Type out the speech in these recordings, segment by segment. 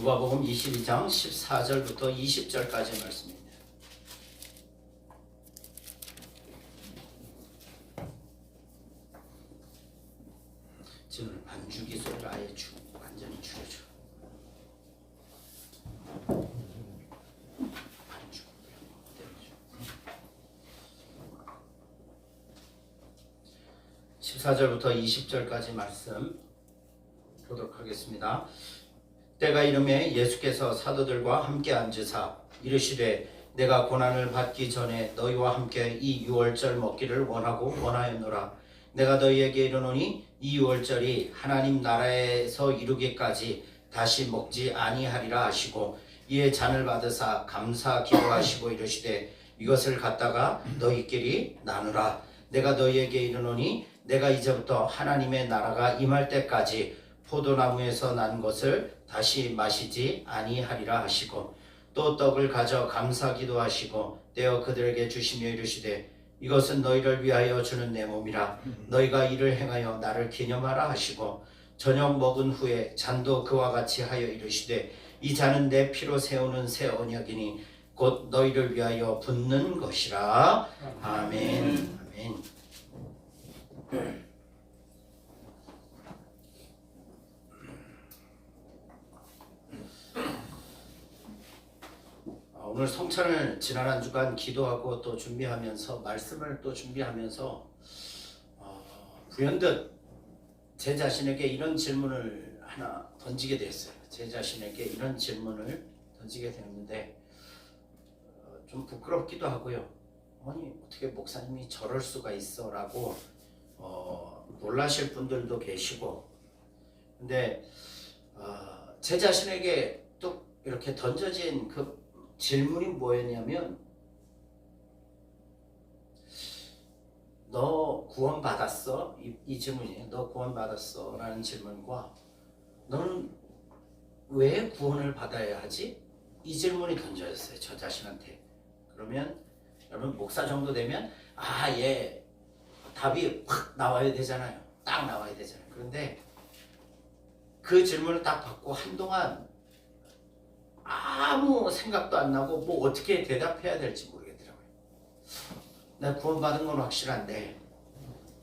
누가복음 22장 14절부터 20절까지 말씀입니다. 지금 반주기 소리를 아예 완전히 줄여줘. 반주. 14절부터 20절까지 말씀 보도록 하겠습니다. 때가 이르매 예수께서 사도들과 함께 앉으사 이르시되 내가 고난을 받기 전에 너희와 함께 이 유월절 먹기를 원하였노라. 내가 너희에게 이르노니 이 유월절이 하나님 나라에서 이루기까지 다시 먹지 아니하리라 하시고 이에 잔을 받으사 감사 기도하시고 이르시되 이것을 갖다가 너희끼리 나누라. 내가 너희에게 이르노니 내가 이제부터 하나님의 나라가 임할 때까지 포도나무에서 난 것을 다시 마시지 아니하리라 하시고 또 떡을 가져 감사 기도하시고 떼어 그들에게 주시며 이르시되 이것은 너희를 위하여 주는 내 몸이라. 너희가 이를 행하여 나를 기념하라 하시고 저녁 먹은 후에 잔도 그와 같이 하여 이르시되 이 잔은 내 피로 세우는 새 언약이니 곧 너희를 위하여 붓는 것이라. 아멘. 아멘. 오늘 성찬을 지난 한 주간 기도하고 또 준비하면서 말씀을 또 준비하면서 불현듯 제 자신에게 이런 질문을 하나 던지게 됐어요. 제 자신에게 이런 질문을 던지게 되었는데 좀 부끄럽기도 하고요. 아니 어떻게 목사님이 저럴 수가 있어 라고 놀라실 분들도 계시고, 근데 제 자신에게 또 이렇게 던져진 그 질문이 뭐였냐면 너 구원 받았어? 이 질문이에요. 너 구원 받았어? 라는 질문과 너는 왜 구원을 받아야 하지? 이 질문이 던져졌어요. 저 자신한테. 그러면 여러분 목사 정도 되면 얘 답이 확 나와야 되잖아요. 딱 나와야 되잖아요. 그런데 그 질문을 딱 받고 한동안 아무 생각도 안 나고 뭐 어떻게 대답해야 될지 모르겠더라고요. 내가 구원받은 건 확실한데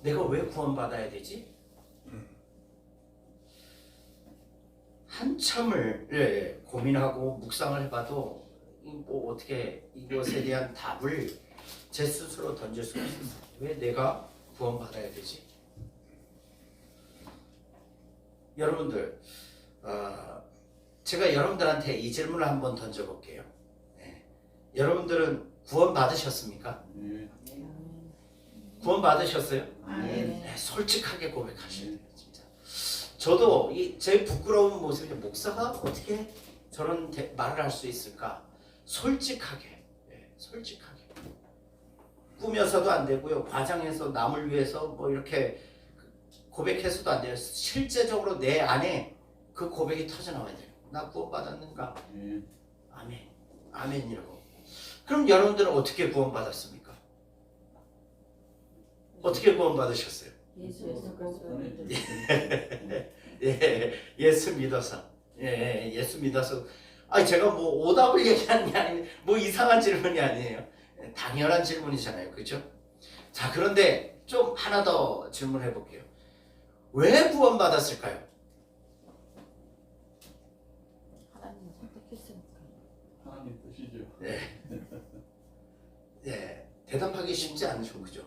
내가 왜 구원받아야 되지? 한참을 고민하고 묵상을 해봐도 뭐 어떻게 이것에 대한 답을 제 스스로 던질 수가 없어요. 왜 내가 구원받아야 되지? 여러분들 제가 여러분들한테 이 질문을 한번 던져볼게요. 여러분들은 구원 받으셨습니까? 구원 받으셨어요? 네, 솔직하게 고백하셔야 돼요. 진짜. 저도 제 부끄러운 모습이 목사가 어떻게 저런 말을 할 수 있을까? 솔직하게, 솔직하게. 꾸며서도 안 되고요. 과장해서 남을 위해서 뭐 이렇게 고백해서도 안 돼요. 실제적으로 내 안에 그 고백이 터져나와야 돼요. 나 구원받았는가? 아멘. 아멘이라고. 그럼 여러분들은 어떻게 구원받았습니까? 어떻게 구원받으셨어요? 예수 믿어서. 예수 믿어서. 제가 뭐 오답을 얘기하는 게 아니고 뭐 이상한 질문이 아니에요. 당연한 질문이잖아요. 그죠? 자, 그런데 좀 하나 더 질문해 볼게요. 왜 구원받았을까요? 하나님 뜻이죠. 네, 대답하기 쉽지 않죠, 그죠?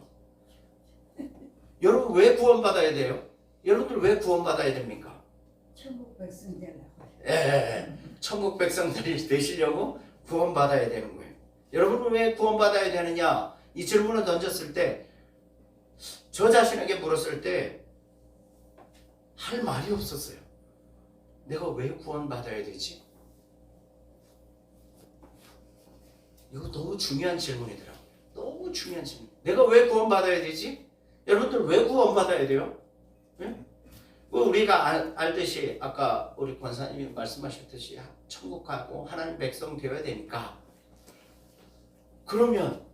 여러분 왜 구원받아야 돼요? 여러분들 왜 구원받아야 됩니까? 천국 백성 되려고. 천국 백성들이 되시려고 구원받아야 되는 거예요. 여러분은 왜 구원받아야 되느냐? 이 질문을 던졌을 때, 저 자신에게 물었을 때 할 말이 없었어요. 내가 왜 구원받아야 되지? 이거 너무 중요한 질문이더라고요. 너무 중요한 질문. 내가 왜 구원받아야 되지? 여러분들 왜 구원받아야 돼요? 네? 우리가 알듯이 아까 우리 권사님이 말씀하셨듯이 천국 가고 하나님 백성 되어야 되니까, 그러면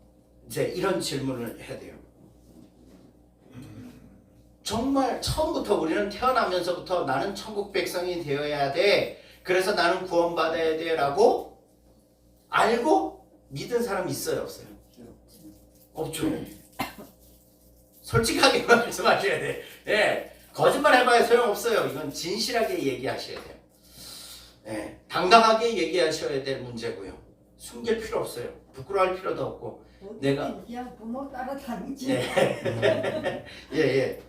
이제 이런 질문을 해야 돼요. 정말 처음부터 우리는 태어나면서부터 나는 천국 백성이 되어야 돼 그래서 나는 구원받아야 돼라고 알고 믿은 사람 있어요, 없어요? 없죠. 솔직하게 말씀하셔야 돼. 예, 거짓말 해봐야 소용없어요. 이건 진실하게 얘기하셔야 돼요. 예, 당당하게 얘기하셔야 될 문제고요. 숨길 필요 없어요. 부끄러워할 필요도 없고. 내가 그냥 부모 따라다니지. 예. 예.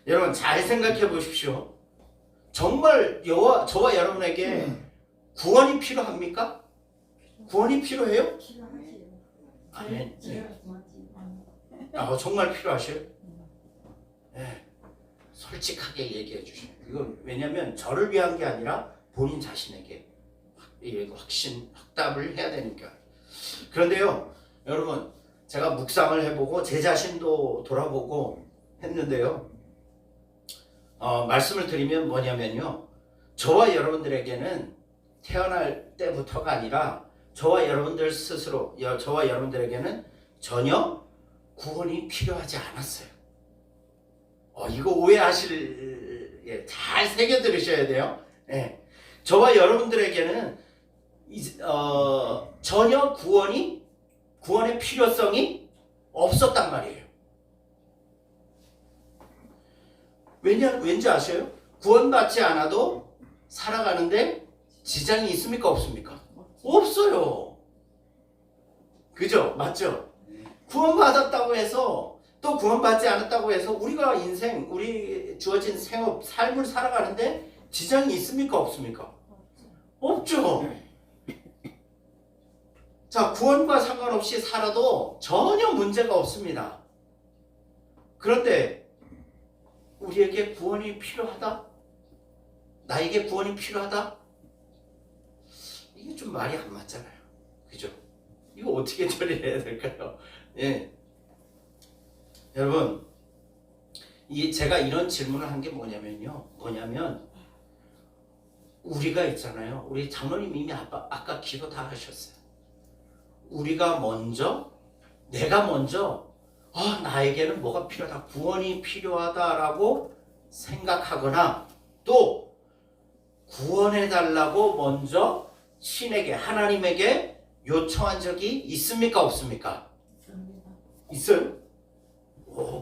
여러분 잘 생각해 보십시오. 정말 저와 여러분에게 구원이 필요합니까? 구원이 필요해요? 필요하지. 아멘. 필요하지. 정말 필요하셔요? 예. 솔직하게 얘기해 주셔요. 이건 왜냐면 저를 위한 게 아니라 본인 자신에게 확답을 해야 되니까. 그런데요, 여러분, 제가 묵상을 해보고 제 자신도 돌아보고 했는데요. 말씀을 드리면 뭐냐면요, 저와 여러분들에게는 태어날 때부터가 아니라 저와 여러분들 스스로, 저와 여러분들에게는 전혀 구원이 필요하지 않았어요. 이거 오해하실, 잘 새겨 들으셔야 돼요. 예. 저와 여러분들에게는 전혀 구원의 필요성이 없었단 말이에요. 왠지 아셔요? 구원받지 않아도 살아가는데 지장이 있습니까? 없습니까? 없어요. 그죠? 맞죠? 구원받았다고 해서 또 구원받지 않았다고 해서 우리가 우리 주어진 삶을 살아가는데 지장이 있습니까? 없습니까? 없죠. 자, 구원과 상관없이 살아도 전혀 문제가 없습니다. 그런데 우리에게 구원이 필요하다? 나에게 구원이 필요하다? 이게 좀 말이 안 맞잖아요. 그죠? 이거 어떻게 처리해야 될까요? 예. 여러분, 제가 이런 질문을 한 게 뭐냐면 우리가 있잖아요. 우리 장로님 이미 아까 기도 다 하셨어요. 내가 먼저 나에게는 뭐가 필요하다, 구원이 필요하다라고 생각하거나 또 구원해달라고 먼저 신에게, 하나님에게 요청한 적이 있습니까? 없습니까? 있어요?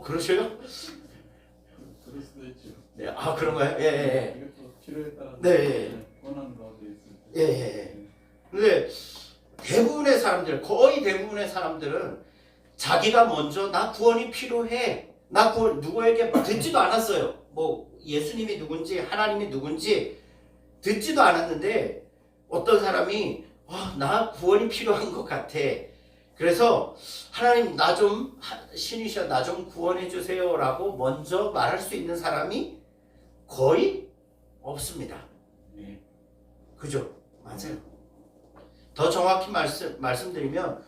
그러셔요? 그럴 수도 있죠. 네, 그런가요? 예. 이것도 필요에 따라 네. 원하는 가운데 있을 때. 예. 근데 거의 대부분의 사람들은 자기가 먼저 나 구원이 필요해, 나 구원 누구에게 듣지도 않았어요. 뭐 예수님이 누군지 하나님이 누군지 듣지도 않았는데 어떤 사람이 나 구원이 필요한 것 같아. 그래서 하나님 신이셔 나 좀 구원해 주세요라고 먼저 말할 수 있는 사람이 거의 없습니다. 그죠? 맞아요. 더 정확히 말씀드리면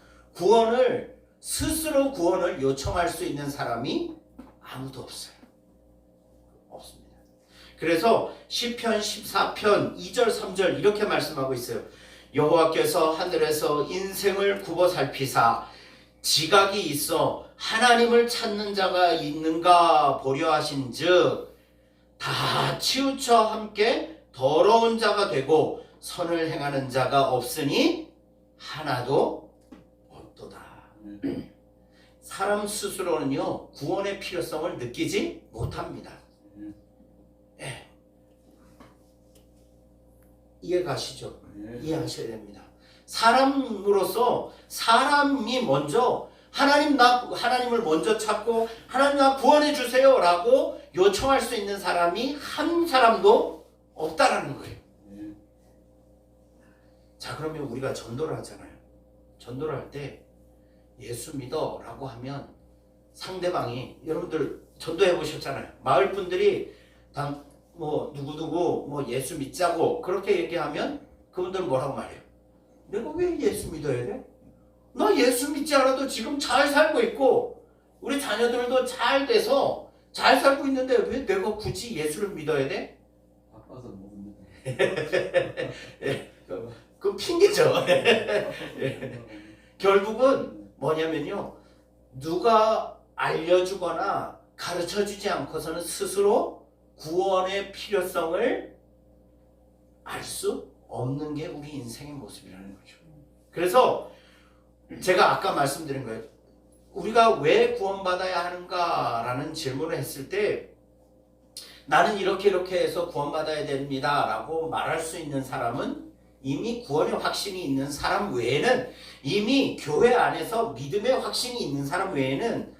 스스로 구원을 요청할 수 있는 사람이 아무도 없어요. 없습니다. 그래서 시편 14편 2절 3절 이렇게 말씀하고 있어요. 여호와께서 하늘에서 인생을 굽어 살피사 지각이 있어 하나님을 찾는 자가 있는가 보려 하신즉 다 치우쳐 함께 더러운 자가 되고 선을 행하는 자가 없으니 하나도 없도다. 사람 스스로는요 구원의 필요성을 느끼지 못합니다. 이해 가시죠? 이해하셔야 됩니다. 사람으로서 사람이 먼저 하나님을 먼저 찾고 하나님 나 구원해 주세요라고 요청할 수 있는 사람이 한 사람도 없다라는 거예요. 자, 그러면 우리가 전도를 하잖아요. 전도를 할 때 예수 믿어라고 하면 상대방이, 여러분들 전도해 보셨잖아요. 마을 분들이 누구누구 예수 믿자고 그렇게 얘기하면 그분들은 뭐라고 말해요? 내가 왜 예수 믿어야 돼? 나 예수 믿지 않아도 지금 잘 살고 있고 우리 자녀들도 잘 돼서 잘 살고 있는데 왜 내가 굳이 예수를 믿어야 돼? 바빠서 못 믿어. 그건 핑계죠. 결국은 뭐냐면요, 누가 알려주거나 가르쳐주지 않고서는 스스로 구원의 필요성을 알 수 없는 게 우리 인생의 모습이라는 거죠. 그래서 제가 아까 말씀드린 거예요. 우리가 왜 구원받아야 하는가라는 질문을 했을 때 나는 이렇게 해서 구원받아야 됩니다 라고 말할 수 있는 사람은 이미 구원의 확신이 있는 사람 외에는, 이미 교회 안에서 믿음의 확신이 있는 사람 외에는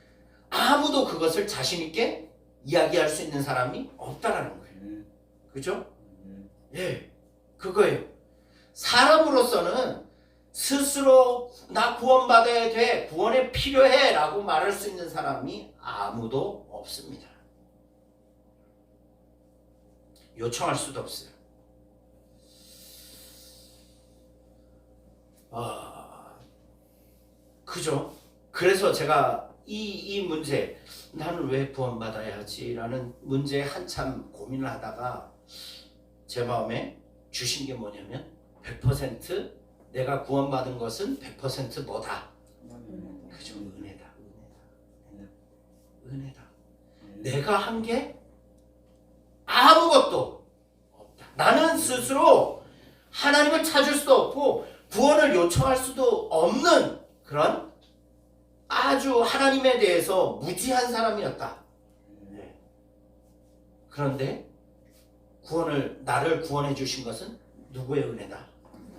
아무도 그것을 자신 있게 이야기할 수 있는 사람이 없다라는 거예요. 그죠? 예, 그거예요. 사람으로서는 스스로 나 구원받아야 돼, 구원에 필요해 라고 말할 수 있는 사람이 아무도 없습니다. 요청할 수도 없어요. 그죠? 그래서 제가 이 문제, 나는 왜 구원받아야 하지? 라는 문제에 한참 고민을 하다가 제 마음에 주신 게 뭐냐면 100% 내가 구원받은 것은 100% 뭐다? 그죠? 은혜다. 은혜다. 내가 한 게 아무것도 없다. 나는 스스로 하나님을 찾을 수도 없고 구원을 요청할 수도 없는 그런 아주 하나님에 대해서 무지한 사람이었다. 그런데 나를 구원해 주신 것은 누구의 은혜다?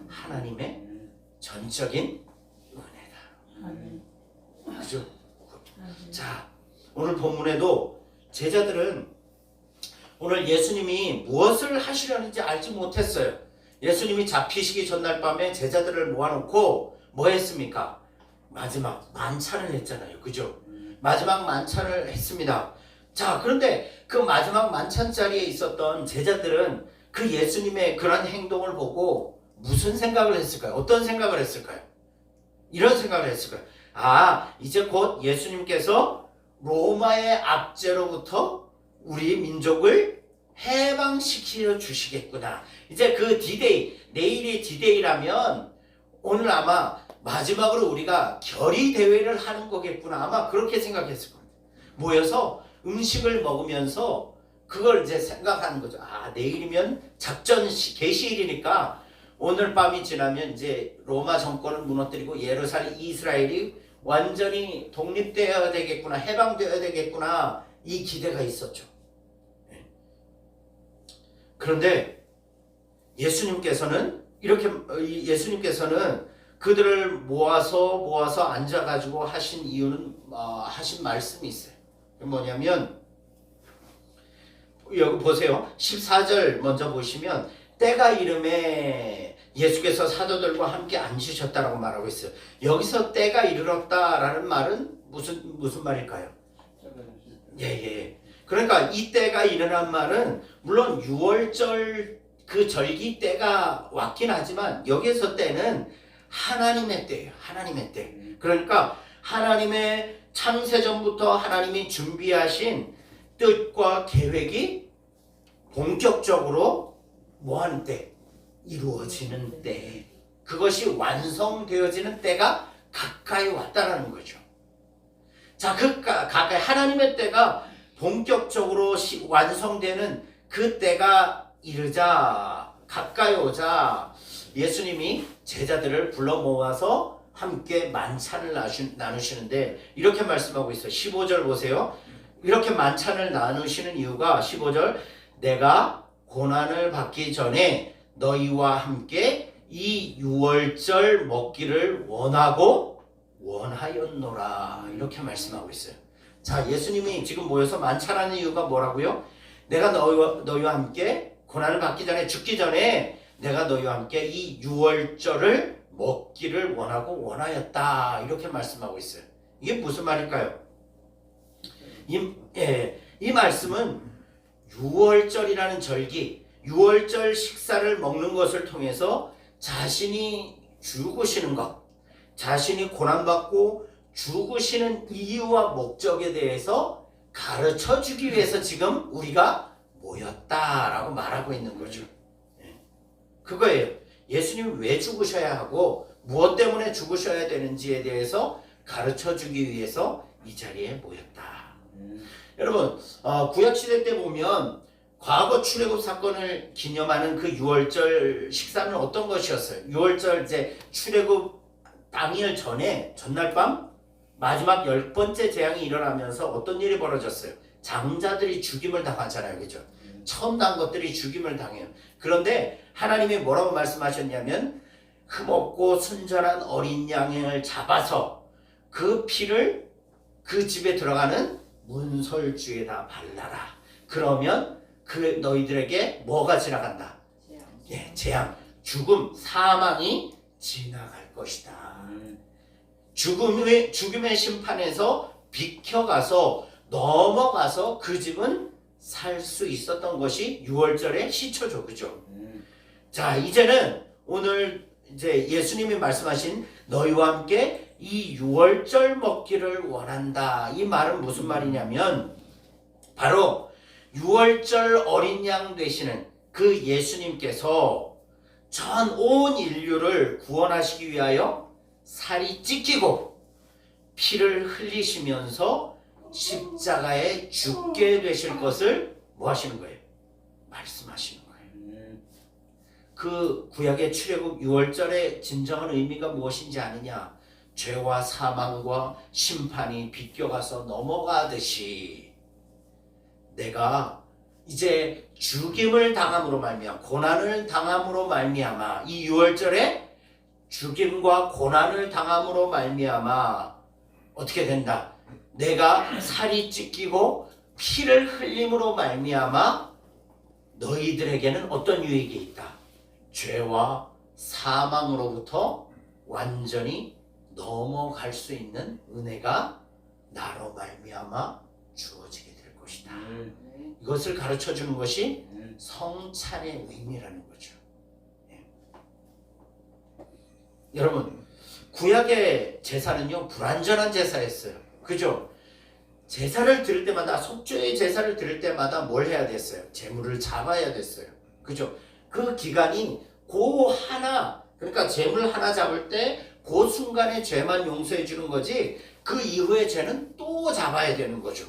하나님의 전적인 은혜다. 그죠? 자, 오늘 본문에도 제자들은 오늘 예수님이 무엇을 하시려는지 알지 못했어요. 예수님이 잡히시기 전날 밤에 제자들을 모아놓고 뭐 했습니까? 마지막 만찬을 했잖아요. 그죠? 마지막 만찬을 했습니다. 자, 그런데 그 마지막 만찬 자리에 있었던 제자들은 그 예수님의 그런 행동을 보고 무슨 생각을 했을까요? 어떤 생각을 했을까요? 이런 생각을 했을까요? 이제 곧 예수님께서 로마의 압제로부터 우리 민족을 해방시켜 주시겠구나. 이제 그 디데이, 내일이 디데이라면 오늘 아마 마지막으로 우리가 결의 대회를 하는 거겠구나. 아마 그렇게 생각했을 겁니다. 모여서 음식을 먹으면서 그걸 이제 생각하는 거죠. 내일이면 작전 개시일이니까 오늘 밤이 지나면 이제 로마 정권을 무너뜨리고 예루살렘, 이스라엘이 완전히 독립되어야 되겠구나, 해방되어야 되겠구나, 이 기대가 있었죠. 그런데 예수님께서는 그들을 모아서 앉아가지고 하신 이유는 하신 말씀이 있어요. 뭐냐면 여기 보세요. 14절 먼저 보시면 때가 이름에 예수께서 사도들과 함께 앉으셨다라고 말하고 있어요. 여기서 때가 이르렀다라는 말은 무슨 말일까요? 예. 그러니까 이 때가 일어난 말은 물론 6월절 그 절기 때가 왔긴 하지만 여기서 때는 하나님의 때예요. 하나님의 때. 그러니까 하나님의 창세전부터 하나님이 준비하신 뜻과 계획이 본격적으로 뭐하는 때? 이루어지는 때. 그것이 완성되어지는 때가 가까이 왔다라는 거죠. 자, 가까이 하나님의 때가 본격적으로 완성되는 그 때가 이르자, 가까이 오자 예수님이 제자들을 불러 모아서 함께 만찬을 나누시는데 이렇게 말씀하고 있어요. 15절 보세요. 이렇게 만찬을 나누시는 이유가 15절, 내가 고난을 받기 전에 너희와 함께 이 유월절 먹기를 원하였노라. 이렇게 말씀하고 있어요. 자, 예수님이 지금 모여서 만찬하는 이유가 뭐라고요? 내가 너희와 함께 고난을 받기 전에, 죽기 전에 내가 너희와 함께 이 유월절을 먹기를 원하였다. 이렇게 말씀하고 있어요. 이게 무슨 말일까요? 이 말씀은 유월절이라는 절기, 유월절 식사를 먹는 것을 통해서 자신이 죽으시는 것, 자신이 고난받고 죽으시는 이유와 목적에 대해서 가르쳐주기 위해서 지금 우리가 모였다라고 말하고 있는 거죠. 그거예요. 예수님이 왜 죽으셔야 하고 무엇 때문에 죽으셔야 되는지에 대해서 가르쳐주기 위해서 이 자리에 모였다. 여러분, 구약시대 때 보면 과거 출애굽 사건을 기념하는 그 6월절 식사는 어떤 것이었어요? 6월절 이제 출애굽 당일 전에 전날 밤 마지막 10번째 재앙이 일어나면서 어떤 일이 벌어졌어요? 장자들이 죽임을 당하잖아요. 그죠? 처음 난 것들이 죽임을 당해요. 그런데 하나님이 뭐라고 말씀하셨냐면 흠없고 순전한 어린 양을 잡아서 그 피를 그 집에 들어가는 문설주에다 발라라. 그러면 그 너희들에게 뭐가 지나간다? 예, 재앙, 죽음, 사망이 지나갈 것이다. 죽음의 심판에서 비켜가서 넘어가서 그 집은 살 수 있었던 것이 6월절의 시초죠. 그죠? 자, 이제는 오늘 이제 예수님이 말씀하신 너희와 함께 이 6월절 먹기를 원한다. 이 말은 무슨 말이냐면 바로 6월절 어린 양 되시는 그 예수님께서 전 온 인류를 구원하시기 위하여 살이 찢기고 피를 흘리시면서 십자가에 죽게 되실 것을 뭐 하시는 거예요? 말씀하시는 거예요. 그 구약의 출애굽 6월절의 진정한 의미가 무엇인지 아느냐? 죄와 사망과 심판이 비껴가서 넘어가듯이 내가 이제 죽임을 당함으로 말미암아 고난을 당함으로 말미암아 이 6월절에 죽임과 고난을 당함으로 말미암아 어떻게 된다? 내가 살이 찢기고 피를 흘림으로 말미암아 너희들에게는 어떤 유익이 있다? 죄와 사망으로부터 완전히 넘어갈 수 있는 은혜가 나로 말미암아 주어지게 될 것이다. 이것을 가르쳐 주는 것이 성찬의 의미라는 거죠. 예. 여러분, 구약의 제사는요 불완전한 제사였어요. 그죠? 제사를 드릴 때마다 속죄의 제사를 드릴 때마다 뭘 해야 됐어요? 제물을 잡아야 됐어요. 그죠? 그 기간이 그 하나, 그러니까 제물 하나 잡을 때 그 순간에 죄만 용서해 주는 거지 그 이후의 죄는 또 잡아야 되는 거죠.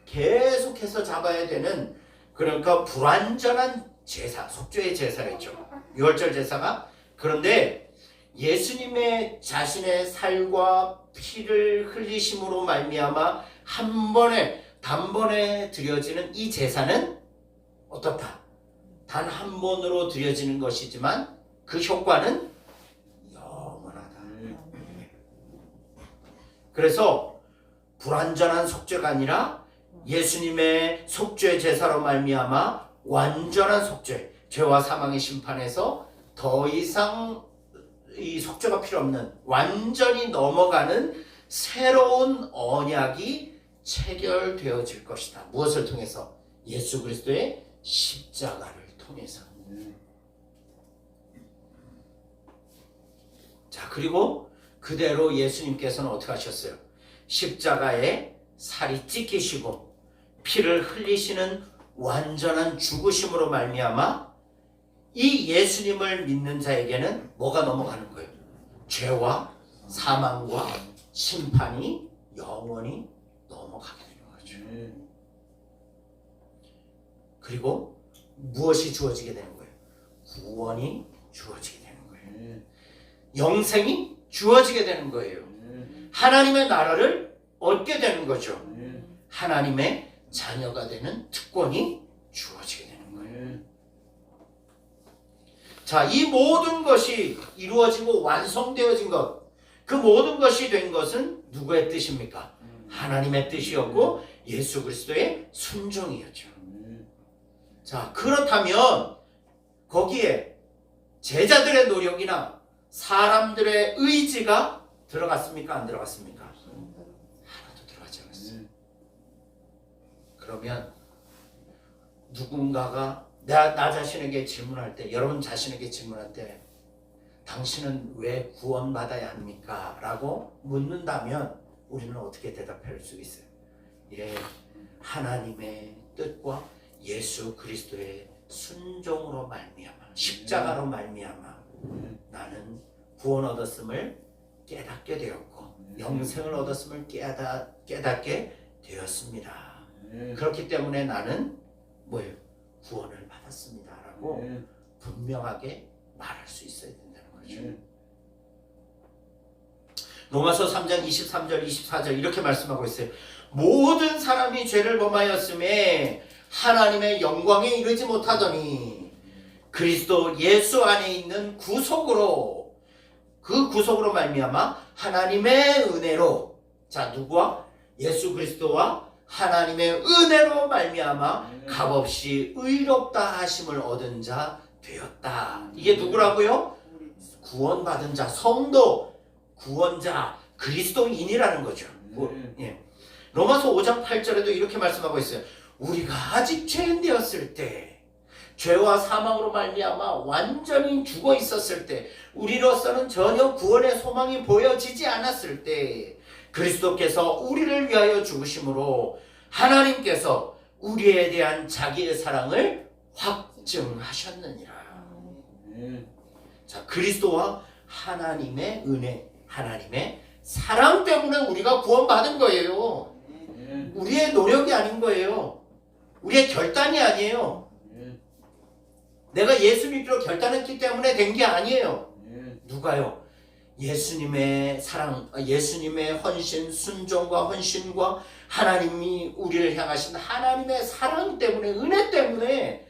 계속해서 잡아야 되는, 그러니까 불완전한 제사, 속죄의 제사였죠. 6월절 제사가. 그런데 예수님의 자신의 살과 피를 흘리심으로 말미암아 한 번에 단번에 드려지는 이 제사는 어떻다? 단 한 번으로 드려지는 것이지만 그 효과는 영원하다. 그래서 불완전한 속죄가 아니라 예수님의 속죄 제사로 말미암아 완전한 속죄, 죄와 사망의 심판에서 더 이상 이 속죄가 필요 없는 완전히 넘어가는 새로운 언약이 체결되어질 것이다. 무엇을 통해서? 예수 그리스도의 십자가를 통해서. 자, 그리고 그대로 예수님께서는 어떻게 하셨어요? 십자가에 살이 찢기시고 피를 흘리시는 완전한 죽으심으로 말미암아 이 예수님을 믿는 자에게는 뭐가 넘어가는 거예요? 죄와 사망과 심판이 영원히 넘어가게 되는 거죠. 그리고 무엇이 주어지게 되는 거예요? 구원이 주어지게 되는 거예요. 영생이 주어지게 되는 거예요. 하나님의 나라를 얻게 되는 거죠. 하나님의 자녀가 되는 특권이 주어지게 되는 거예요. 자, 이 모든 것이 이루어지고 완성되어진 것, 그 모든 것이 된 것은 누구의 뜻입니까? 하나님의 뜻이었고 예수 그리스도의 순종이었죠. 자, 그렇다면 거기에 제자들의 노력이나 사람들의 의지가 들어갔습니까? 안 들어갔습니까? 하나도 들어가지 않았어요. 그러면 누군가가 나 자신에게 질문할 때, 여러분 자신에게 질문할 때 당신은 왜 구원받아야 합니까? 라고 묻는다면 우리는 어떻게 대답할 수 있어요? 예, 하나님의 뜻과 예수 그리스도의 순종으로 말미암아, 십자가로 말미암아 나는 구원 얻었음을 깨닫게 되었고 영생을 얻었음을 깨닫게 되었습니다. 그렇기 때문에 나는 뭐예요? 구원을 받았습니다라고 아멘. 분명하게 말할 수 있어야 된다는 거죠. 아멘. 로마서 3장 23절 24절 이렇게 말씀하고 있어요. 모든 사람이 죄를 범하였음에 하나님의 영광에 이르지 못하더니 그리스도 예수 안에 있는 구속으로 그 구속으로 말미암아 하나님의 은혜로 자 누구와? 예수 그리스도와 하나님의 은혜로 말미암아 값없이 의롭다 하심을 얻은 자 되었다. 이게 누구라고요? 구원받은 자, 성도, 구원자, 그리스도인이라는 거죠. 예. 로마서 5장 8절에도 이렇게 말씀하고 있어요. 우리가 아직 죄인 되었을 때, 죄와 사망으로 말미암아 완전히 죽어 있었을 때, 우리로서는 전혀 구원의 소망이 보여지지 않았을 때 그리스도께서 우리를 위하여 죽으심으로 하나님께서 우리에 대한 자기의 사랑을 확증하셨느니라. 자, 그리스도와 하나님의 은혜, 하나님의 사랑 때문에 우리가 구원받은 거예요. 우리의 노력이 아닌 거예요. 우리의 결단이 아니에요. 내가 예수 믿기로 결단했기 때문에 된 게 아니에요. 누가요? 예수님의 사랑, 예수님의 헌신, 순종과 헌신과 하나님이 우리를 향하신 하나님의 사랑 때문에, 은혜 때문에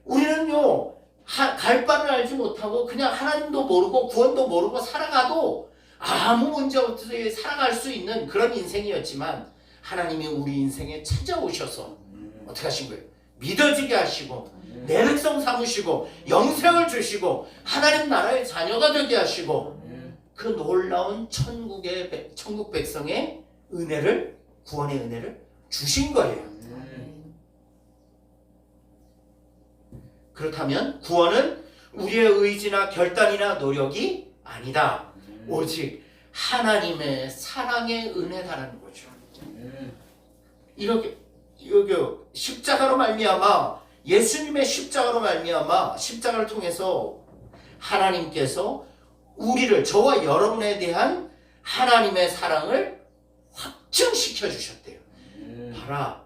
우리는요 갈 바를 알지 못하고 그냥 하나님도 모르고 구원도 모르고 살아가도 아무 문제 없이 살아갈 수 있는 그런 인생이었지만 하나님이 우리 인생에 찾아오셔서 어떻게 하신 거예요? 믿어지게 하시고 내 백성 삼으시고 영생을 주시고 하나님 나라의 자녀가 되게 하시고 그 놀라운 천국 백성의 은혜를, 구원의 은혜를 주신 거예요. 그렇다면 구원은 우리의 의지나 결단이나 노력이 아니다. 오직 하나님의 사랑의 은혜다라는 거죠. 이렇게 십자가로 말미암아, 예수님의 십자가로 말미암아 십자가를 통해서 하나님께서 우리를, 저와 여러분에 대한 하나님의 사랑을 확증시켜 주셨대요. 봐라,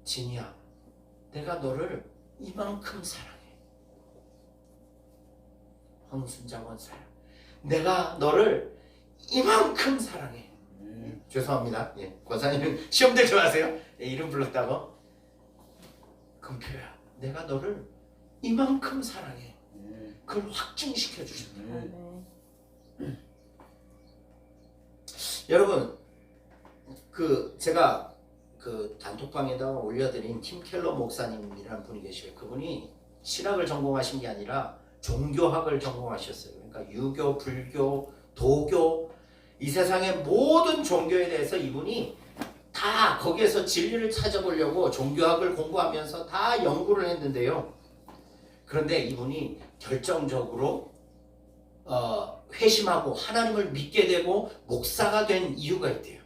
진이야, 내가 너를 이만큼 사랑해. 황순자 원사야, 내가 너를 이만큼 사랑해. 죄송합니다. 예, 권사님은 시험 들지 마세요. 예, 이름 불렀다고. 금표야, 내가 너를 이만큼 사랑해. 그걸 확증시켜 주셨다. 여러분, 제가 단톡방에다가 올려드린 팀 켈러 목사님이라는 분이 계셔요. 그분이 신학을 전공하신 게 아니라 종교학을 전공하셨어요. 그러니까 유교, 불교, 도교, 이 세상의 모든 종교에 대해서 이분이 다 거기에서 진리를 찾아보려고 종교학을 공부하면서 다 연구를 했는데요. 그런데 이분이 결정적으로 회심하고 하나님을 믿게 되고 목사가 된 이유가 있대요.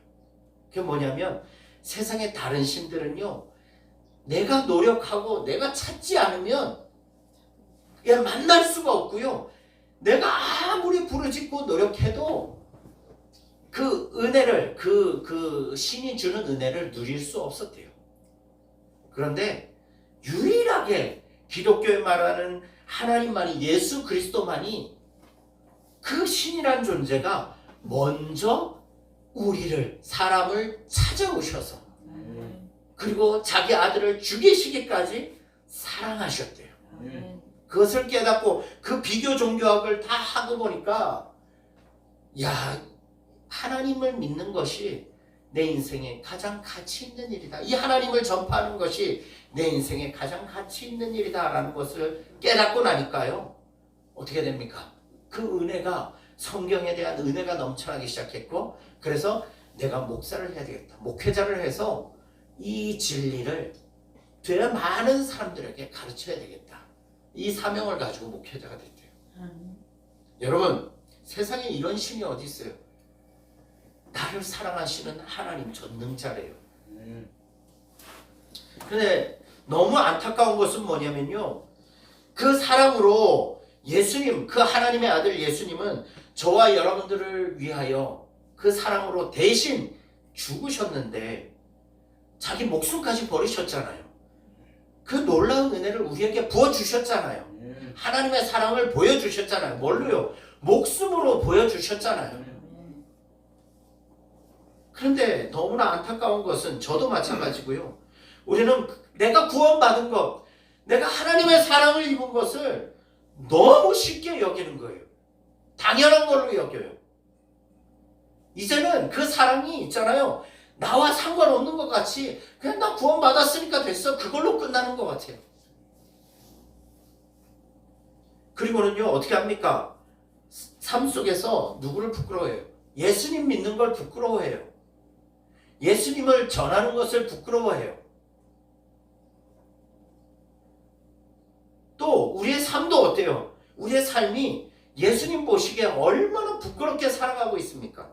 그게 뭐냐면 세상의 다른 신들은요, 내가 노력하고 내가 찾지 않으면 그냥 만날 수가 없고요, 내가 아무리 부르짖고 노력해도 그 은혜를, 그 신이 주는 은혜를 누릴 수 없었대요. 그런데 유일하게 기독교에 말하는 하나님만이, 예수 그리스도만이, 그 신이란 존재가 먼저 우리를, 사람을 찾아오셔서 그리고 자기 아들을 죽이시기까지 사랑하셨대요. 그것을 깨닫고 그 비교 종교학을 다 하고 보니까, 야, 하나님을 믿는 것이 내 인생에 가장 가치 있는 일이다. 이 하나님을 전파하는 것이 내 인생에 가장 가치 있는 일이다 라는 것을 깨닫고 나니까요, 어떻게 됩니까? 그 은혜가, 성경에 대한 은혜가 넘쳐나기 시작했고, 그래서 내가 목사를 해야 되겠다, 목회자를 해서 이 진리를 되 많은 사람들에게 가르쳐야 되겠다, 이 사명을 가지고 목회자가 됐대요. 여러분, 세상에 이런 신이 어디 있어요? 나를 사랑하시는 하나님 전능자래요. 그런데 너무 안타까운 것은 뭐냐면요, 그 사랑으로 예수님, 그 하나님의 아들 예수님은 저와 여러분들을 위하여 그 사랑으로 대신 죽으셨는데 자기 목숨까지 버리셨잖아요. 그 놀라운 은혜를 우리에게 부어주셨잖아요. 예. 하나님의 사랑을 보여주셨잖아요. 뭘로요? 목숨으로 보여주셨잖아요. 그런데 너무나 안타까운 것은 저도 마찬가지고요. 우리는 내가 구원받은 것, 내가 하나님의 사랑을 입은 것을 너무 쉽게 여기는 거예요. 당연한 걸로 여겨요. 이제는 그 사랑이 있잖아요. 나와 상관없는 것 같이 그냥 나 구원받았으니까 됐어. 그걸로 끝나는 것 같아요. 그리고는요, 어떻게 합니까? 삶 속에서 누구를 부끄러워해요? 예수님 믿는 걸 부끄러워해요. 예수님을 전하는 것을 부끄러워해요. 또 우리의 삶도 어때요? 우리의 삶이 예수님 보시기에 얼마나 부끄럽게 살아가고 있습니까?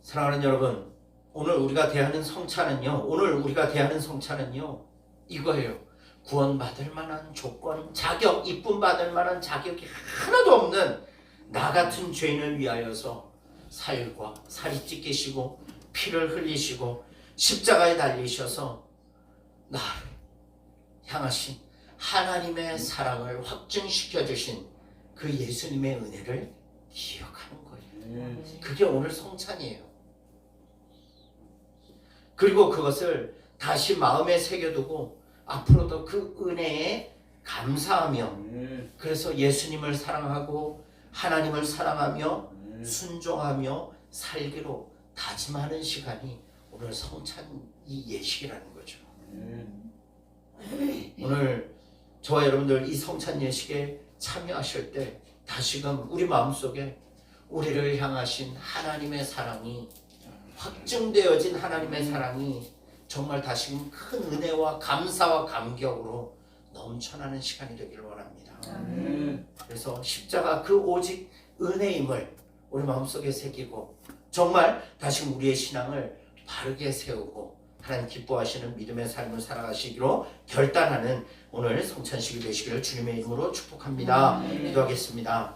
사랑하는 여러분, 오늘 우리가 대하는 성찬은요, 이거예요. 구원받을 만한 조건, 자격, 이쁨 받을 만한 자격이 하나도 없는 나 같은 죄인을 위하여서 살이 찢기시고 피를 흘리시고 십자가에 달리셔서 나를 향하신 하나님의 사랑을 확증시켜 주신 그 예수님의 은혜를 기억하는 거예요. 예. 그게 오늘 성찬이에요. 그리고 그것을 다시 마음에 새겨두고 앞으로도 그 은혜에 감사하며, 예. 그래서 예수님을 사랑하고 하나님을 사랑하며 예. 순종하며 살기로 다짐하는 시간이 오늘 성찬 이 예식이라는 거죠. 예. 오늘 저와 여러분들 이 성찬 예식에 참여하실 때 다시금 우리 마음속에 우리를 향하신 하나님의 사랑이, 확증되어진 하나님의 사랑이 정말 다시금 큰 은혜와 감사와 감격으로 넘쳐나는 시간이 되기를 원합니다. 예. 그래서 십자가 그 오직 은혜임을 우리 마음속에 새기고 정말 다시금 우리의 신앙을 바르게 세우고 하나님 기뻐하시는 믿음의 삶을 살아가시기로 결단하는 오늘 성찬식이 되시기를 주님의 이름으로 축복합니다. 기도하겠습니다.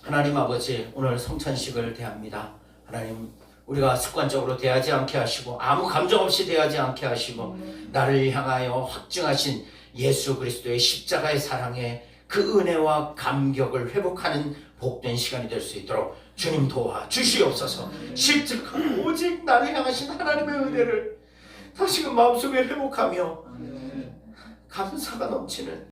하나님 아버지, 오늘 성찬식을 대합니다. 하나님, 우리가 습관적으로 대하지 않게 하시고 아무 감정 없이 대하지 않게 하시고 나를 향하여 확증하신 예수 그리스도의 십자가의 사랑에 그 은혜와 감격을 회복하는 복된 시간이 될 수 있도록 주님 도와 주시옵소서. 십자가 오직 나를 향하신 하나님의 은혜를 다시금 마음속에 회복하며 감사가 넘치는